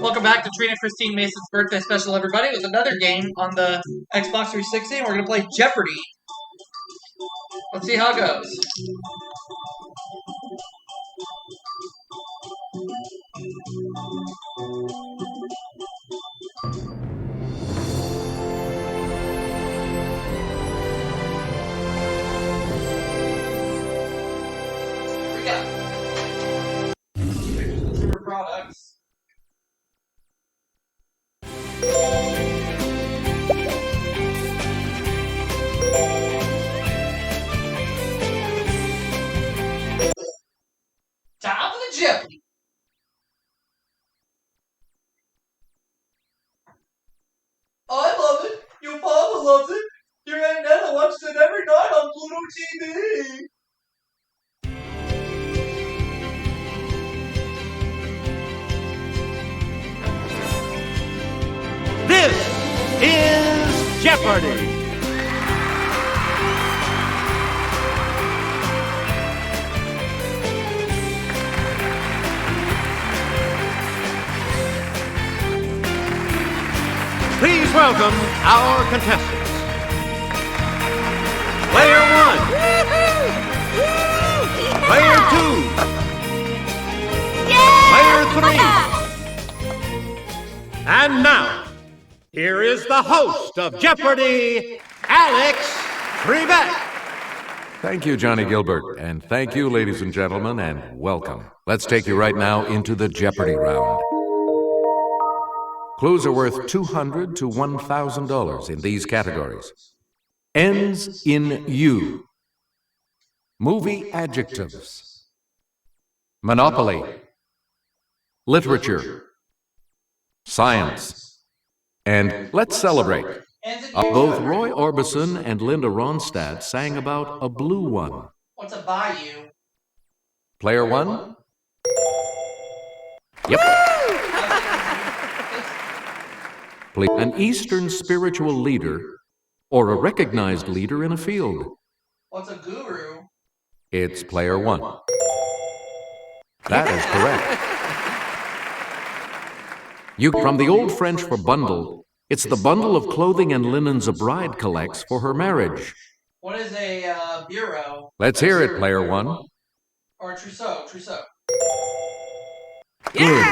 Welcome back to Trina Christine Mason's birthday special, everybody. It was another game on the Xbox 360, and we're going to play Jeopardy. Let's see how it goes. Here we go. Pictures of consumer products. Time for the Jeopardy. I love it. Your father loves it. Your Aunt Nana watches it every night on Pluto TV. This is Jeopardy! Please welcome our contestants. Player 1. Player 2. Player 3. And now, here is the host of Jeopardy, Alex Trebek. Thank you, Johnny Gilbert, and thank you, ladies and gentlemen, and welcome. Let's take you right now into the Jeopardy round. Clues are worth $200 to $1,000 in these categories. Ends in U. Movie adjectives. Monopoly. Literature. Science. And let's celebrate. Both Roy Orbison and Linda Ronstadt sang about a blue one. What's a bayou? Player 1? Yep. An Eastern spiritual leader or a recognized leader in a field. What's a guru? It's player 1. That is correct. From the old French for bundle, it's the bundle of clothing and linens a bride collects for her marriage. What is a bureau? Let's hear it, player 1. Or a trousseau? Good.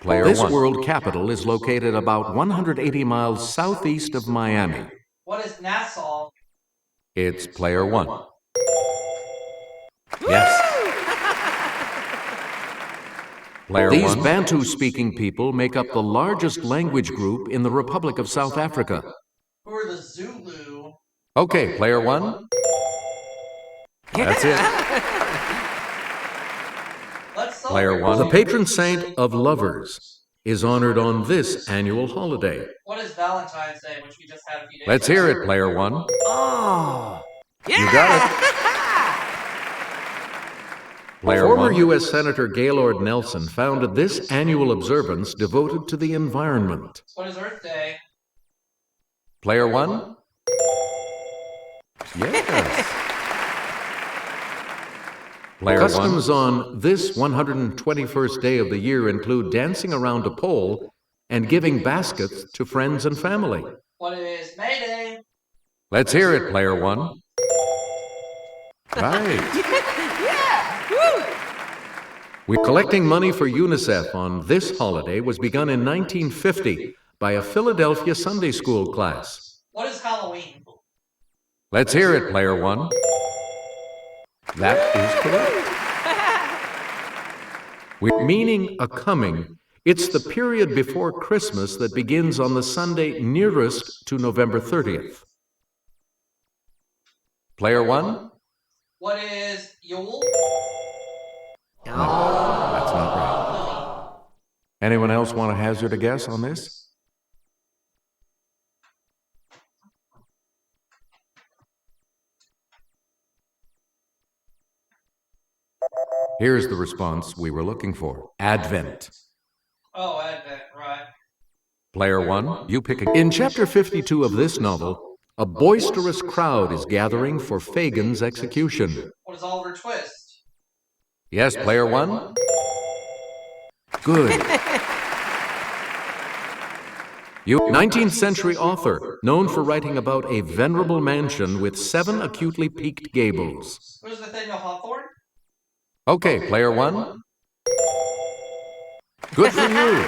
This 1. world capital is located about 180 miles southeast of Miami. What is Nassau? It's player 1. Yes. Player These 1. Bantu-speaking people make up the largest language group in the Republic of South Africa. Who are the Zulu? Okay, player 1. That's it. Player 1. The patron saint of lovers is honored on this annual holiday. What is Valentine's Day, which we just had a few days Let's ago? hear it, player 1. Oh! Yeah. You got it. Player Former 1. U.S. Senator Gaylord Nelson founded this annual observance devoted to the environment. What is Earth Day? Player 1. Yes. Player Customs 1. on this 121st day of the year include dancing around a pole and giving baskets to friends and family. What is May Day? Let's hear it, player 1. Right. Yeah! Woo! Collecting money for UNICEF on this holiday was begun in 1950 by a Philadelphia Sunday school class. What is Halloween? Let's hear it, player 1. That is correct. Meaning a coming, it's the period before Christmas that begins on the Sunday nearest to November 30th. Player 1. What is Yule? That's not right. Anyone else want to hazard a guess on this? Here's the response we were looking for. Advent. Oh, Advent, right. Player 1, you pick a... In chapter 52 of this novel, a boisterous crowd is gathering for Fagin's execution. What is Oliver Twist? Yes, player 1. Good. 19th century author, known for writing about a venerable mansion with 7 acutely peaked gables. Who's Nathaniel Hawthorne? Okay, player 1. Good for you.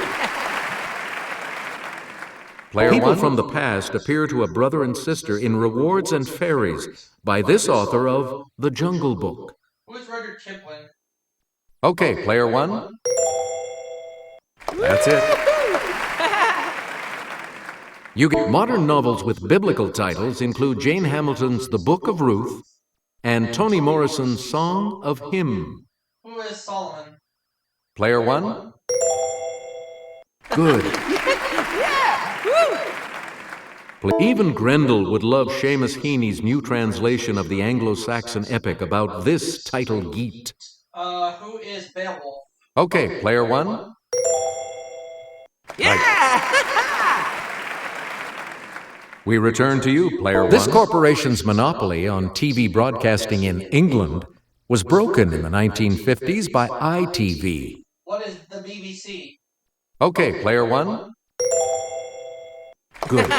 Player People from the past appear to a brother and sister in Rewards and Fairies by this author of The Jungle Book. Who is Rudyard Kipling? Okay, player 1. That's it. You get modern novels with biblical titles include Jane Hamilton's The Book of Ruth and Toni Morrison's Song of Him. Who is Solomon? Player 1. Good. Even Grendel would love Seamus Heaney's new translation of the Anglo-Saxon epic about this title geet. Who is Beowulf? Okay, player 1. Yeah! Right. We return to you, player 1. This corporation's monopoly on TV broadcasting in England was broken in the 1950s by ITV. What is the BBC? Okay, player 1. Good.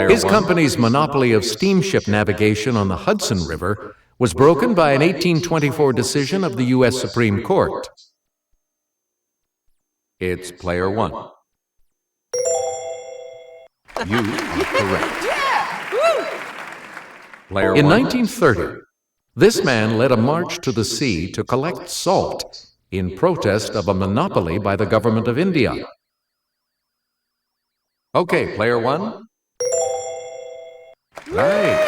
His company's monopoly of steamship navigation on the Hudson River was broken by an 1824 decision of the U.S. Supreme Court. It's player 1. You are correct. Player 1. In 1930, this man led a march to the sea to collect salt in protest of a monopoly by the government of India. Okay, player 1. Right.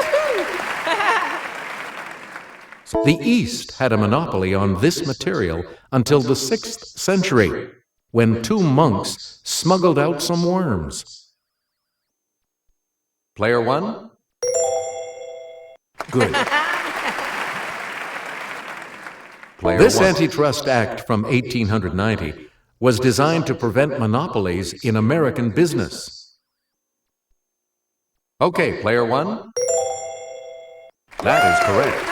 The East had a monopoly on this material until the 6th century, when 2 monks smuggled out some worms. Player 1. Good. This Antitrust Act from 1890 was designed to prevent monopolies in American business. Okay, player 1. That is correct.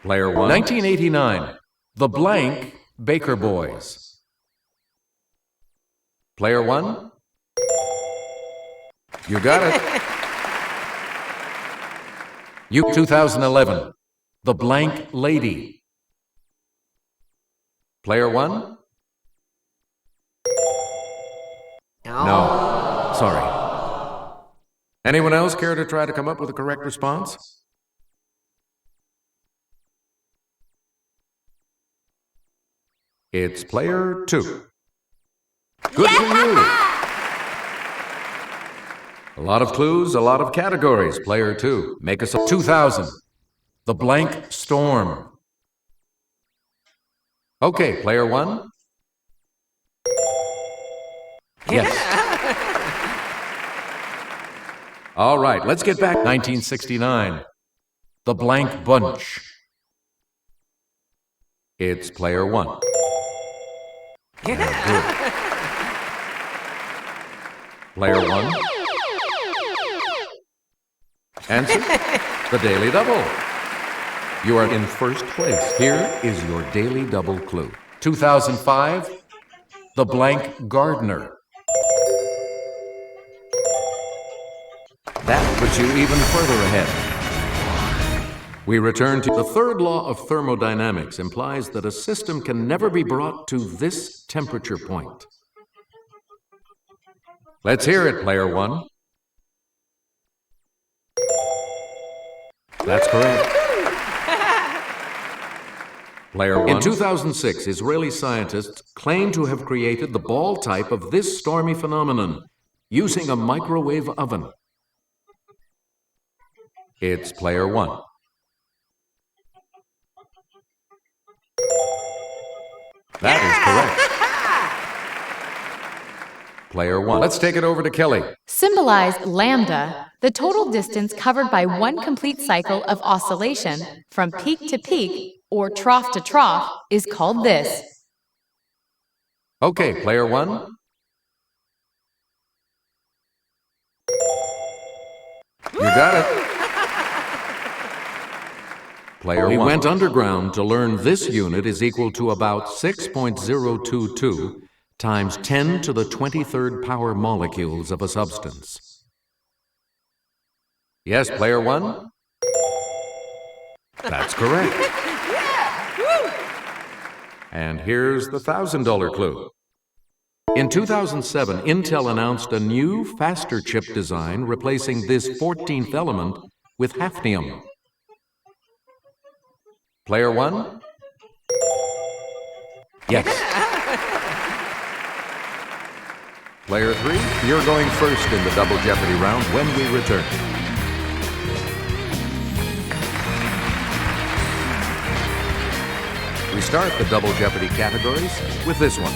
Player 1. 1989. The Blank Baker Boys. Player 1. You got it. 2011. The Blank Lady. Player 1. No. Sorry. Anyone else care to try to come up with a correct response? It's player 2. Good for you. A lot of clues, a lot of categories. Player 2. Make us a 2000. The Blank Storm. Okay, player 1. Yes. All right, let's get back. 1969. The Blank Bunch. It's player 1. Good. Player 1. Answer, the Daily Double. You are in first place. Here is your Daily Double clue. 2005, The Blank Gardener. That puts you even further ahead. We return to the third law of thermodynamics implies that a system can never be brought to this temperature point. Let's hear it, player 1. That's correct. Player 1. In 2006, Israeli scientists claim to have created the ball type of this stormy phenomenon using a microwave oven. It's player 1. That is correct. Player 1. Let's take it over to Kelly. Symbolize lambda, the total distance covered by one complete cycle of oscillation from peak to peak or trough to trough is called this. Okay, player 1. You got it. Player we went underground to learn this unit is equal to about 6.022 times 10 to the 23rd power molecules of a substance. Yes, player one? That's correct. And here's the $1,000 clue. In 2007, Intel announced a new, faster chip design replacing this 14th element with hafnium. Player one? Yes. Player three, you're going first in the Double Jeopardy round when we return. We start the Double Jeopardy categories with this one.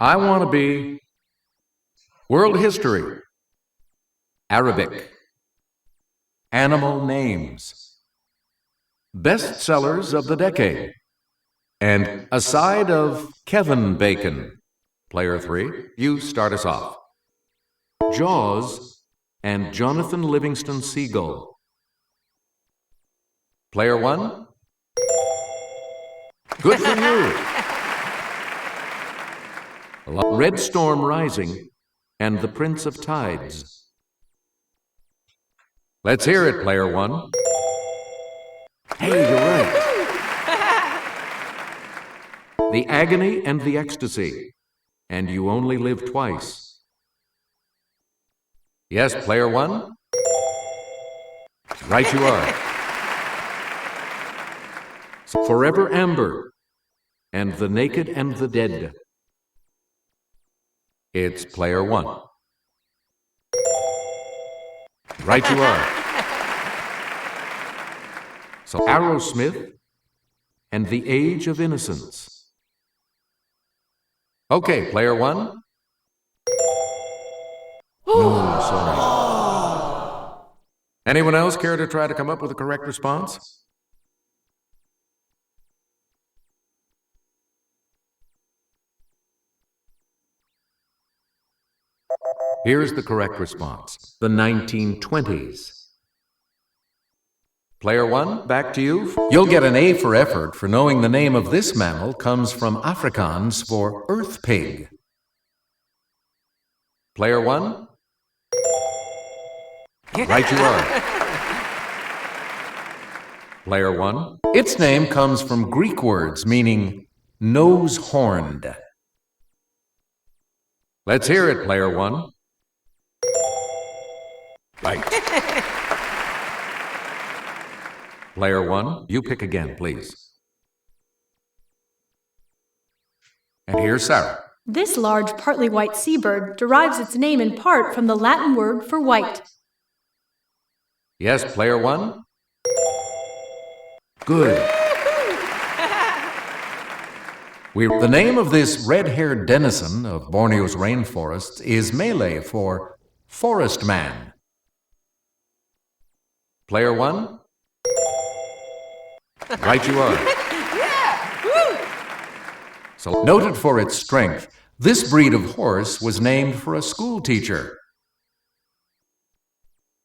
I want to be world history, Arabic, animal names, bestsellers of the decade, and a side of Kevin Bacon. Player three, you start us off. Jaws and Jonathan Livingston Seagull. Player one? Good for you. Red Storm Rising and The Prince of Tides. Let's hear it, player one. Hey, you're right. The Agony and the Ecstasy, and You Only Live Twice. Yes, player one? Right you are. Forever Amber and The Naked and the Dead. It's player one. Right you are. So Aerosmith and The Age of Innocence. Okay, player one. No, sorry. Anyone else care to try to come up with a correct response? Here's the correct response. The 1920s. Player one, back to you. You'll get an A for effort for knowing the name of this mammal comes from Afrikaans for earth pig. Player one? Right you are. Player one? Its name comes from Greek words meaning nose-horned. Let's hear it, player one. Right. Player one, you pick again, please. And here's Sarah. This large, partly white seabird derives its name in part from the Latin word for white. Yes, player one? Good. The name of this red-haired denizen of Borneo's rainforests is Malay for forest man. Player one? Right you are. So, noted for its strength, this breed of horse was named for a school teacher.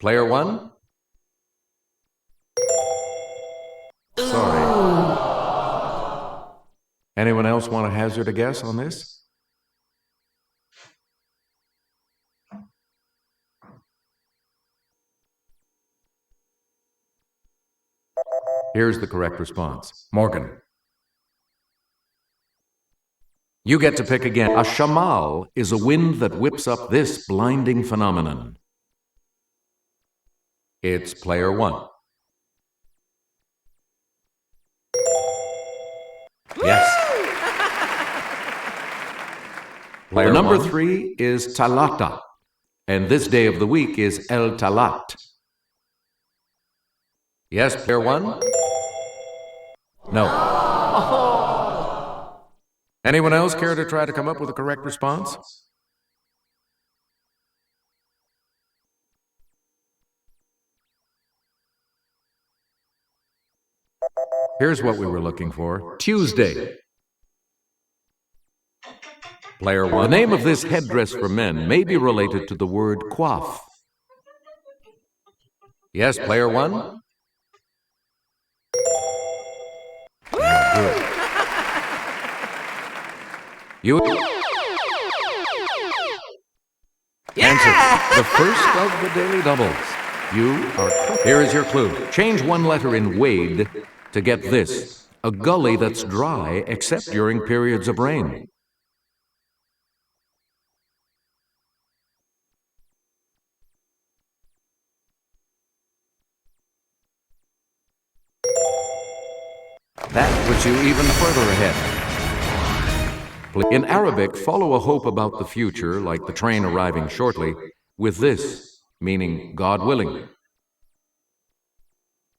Player one? Sorry. Anyone else want to hazard a guess on this? Here's the correct response. Morgan. You get to pick again. A shamal is a wind that whips up this blinding phenomenon. It's player one. Yes. Player number one. Three is talata, and this day of the week is el talat. Yes, player one? No. Anyone else care to try to come up with a correct response? Here's what we were looking for. Tuesday. Player one. The name of this headdress for men may be related to the word coif. Yes, player one? Good. You answer the first of the daily doubles. You are correct. Here is your clue. Change one letter in Wade to get this. A gully that's dry except during periods of rain. That puts you even further ahead. In Arabic, follow a hope about the future, like the train arriving shortly, with this, meaning God willing.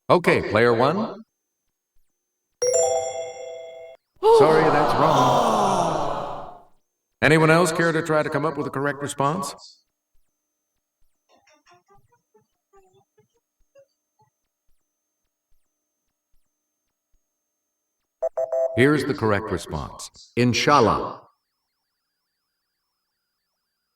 Okay, player one. Sorry, that's wrong. Anyone else care to try to come up with a correct response? Here's the correct response. Inshallah.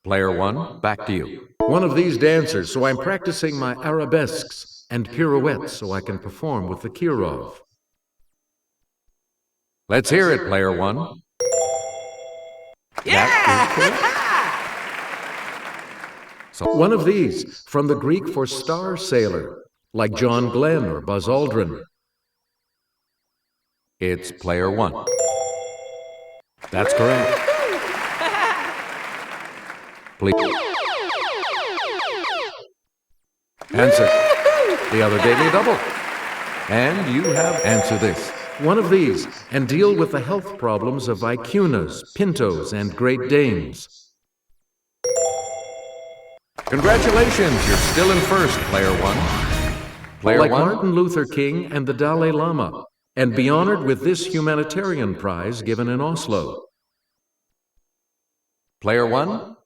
Player one, back to you. One of these dancers, so I'm practicing my arabesques and pirouettes so I can perform with the Kirov. Let's hear it, player one. Yeah! So one of these, from the Greek for star sailor, like John Glenn or Buzz Aldrin. It's player one. That's correct. Please. Answer. The other daily double. And you have answered this. One of these, and deal with the health problems of vicunas, pintos, and Great Danes. Congratulations, you're still in first, player one. Player like one? Martin Luther King and the Dalai Lama, and be honored with this humanitarian prize given in Oslo. Player one?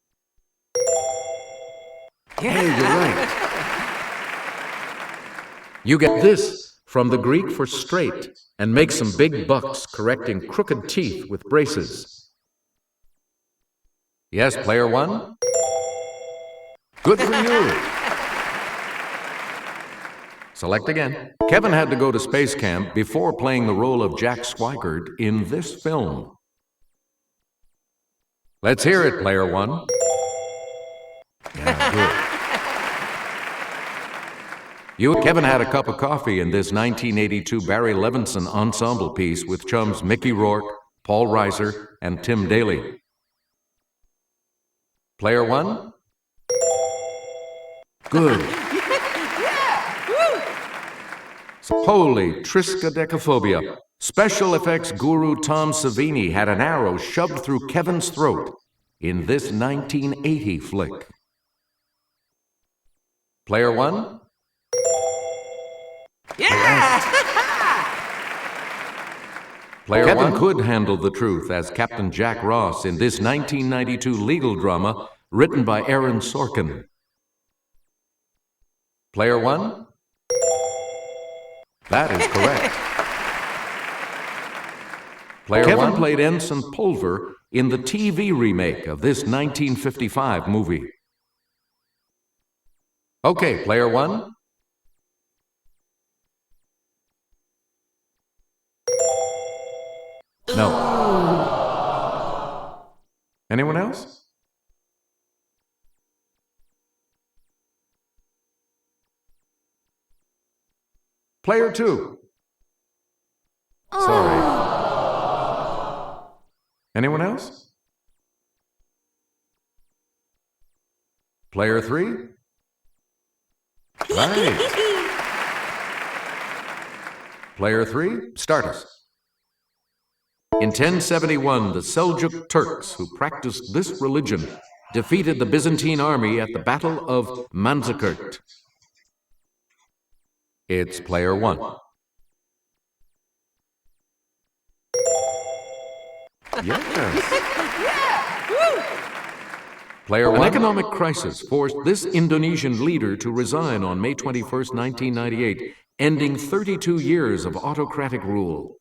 Hey, you're right. You get this from the Greek for straight, and make some big bucks correcting crooked teeth with braces. Yes, player one? Good for you. Select again. Kevin had to go to space camp before playing the role of Jack Swigert in this film. Let's hear it, player one. Yeah, good. Kevin had a cup of coffee in this 1982 Barry Levinson ensemble piece with chums Mickey Rourke, Paul Reiser, and Tim Daly. Player one? Good. Holy triskaidekaphobia. Special effects guru Tom Savini had an arrow shoved through Kevin's throat in this 1980 flick. Player one? Yeah! Player Kevin one? Could handle the truth as Captain Jack Ross in this 1992 legal drama written by Aaron Sorkin. Player one? That is correct. Player Kevin one? Played Ensign Pulver in the TV remake of this 1955 movie. Okay, player one? No. Anyone else? Player two. Sorry. Anyone else? Player three? Right. Player three, start us. In 1071, the Seljuk Turks, who practiced this religion, defeated the Byzantine army at the Battle of Manzikert. It's player one. Yes. Player one. An economic crisis forced this Indonesian leader to resign on May 21st, 1998, ending 32 years of autocratic rule.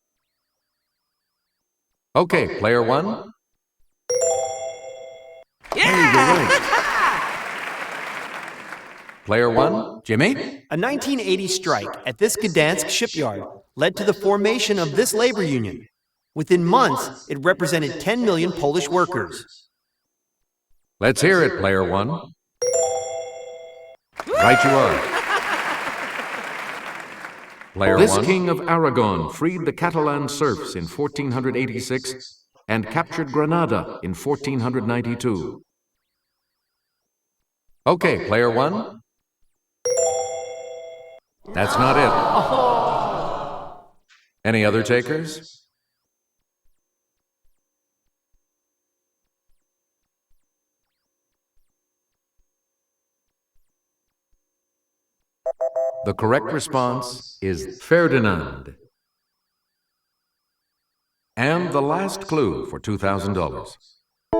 Okay, player one. Yeah! Hey, you're right. Player 1, Jimmy? A 1980 strike at this Gdansk shipyard led to the formation of this labor union. Within months, it represented 10 million Polish workers. Let's hear it, Player 1. Right you are. Player this 1. King of Aragon freed the Catalan serfs in 1486 and captured Granada in 1492. Okay, Player 1. That's not it. Any other takers? The correct response is Ferdinand. And the last clue for $2,000.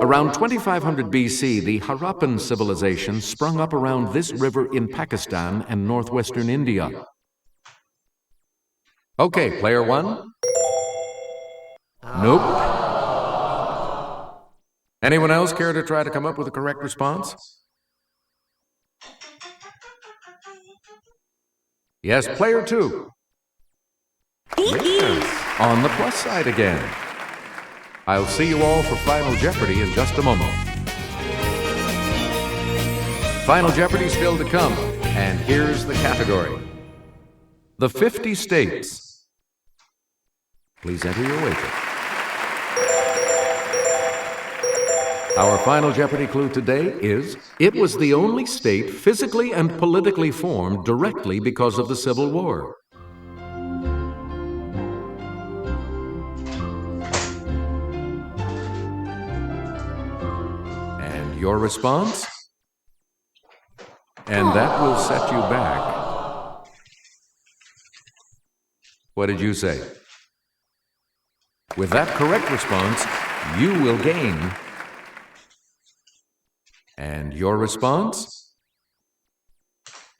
Around 2500 BC, the Harappan civilization sprung up around this river in Pakistan and northwestern India. Okay, Player 1. Nope. Anyone else care to try to come up with a correct response? Yes, Player 2. Yes, on the plus side again. I'll see you all for Final Jeopardy in just a moment. Final Jeopardy still to come, and here's the category. The 50 states. Please enter your wager. Our Final Jeopardy clue today is, it was the only state physically and politically formed directly because of the Civil War. And your response? And that will set you back. What did you say? With that correct response, you will gain. And your response?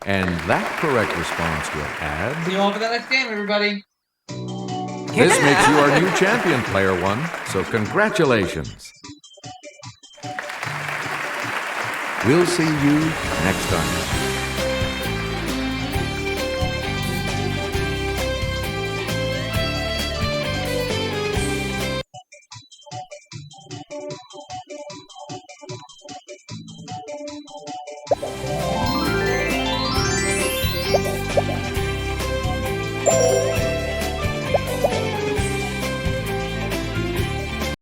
And that correct response will add. See you all for the next game, everybody. This makes you our new champion, Player 1, so congratulations. We'll see you next time.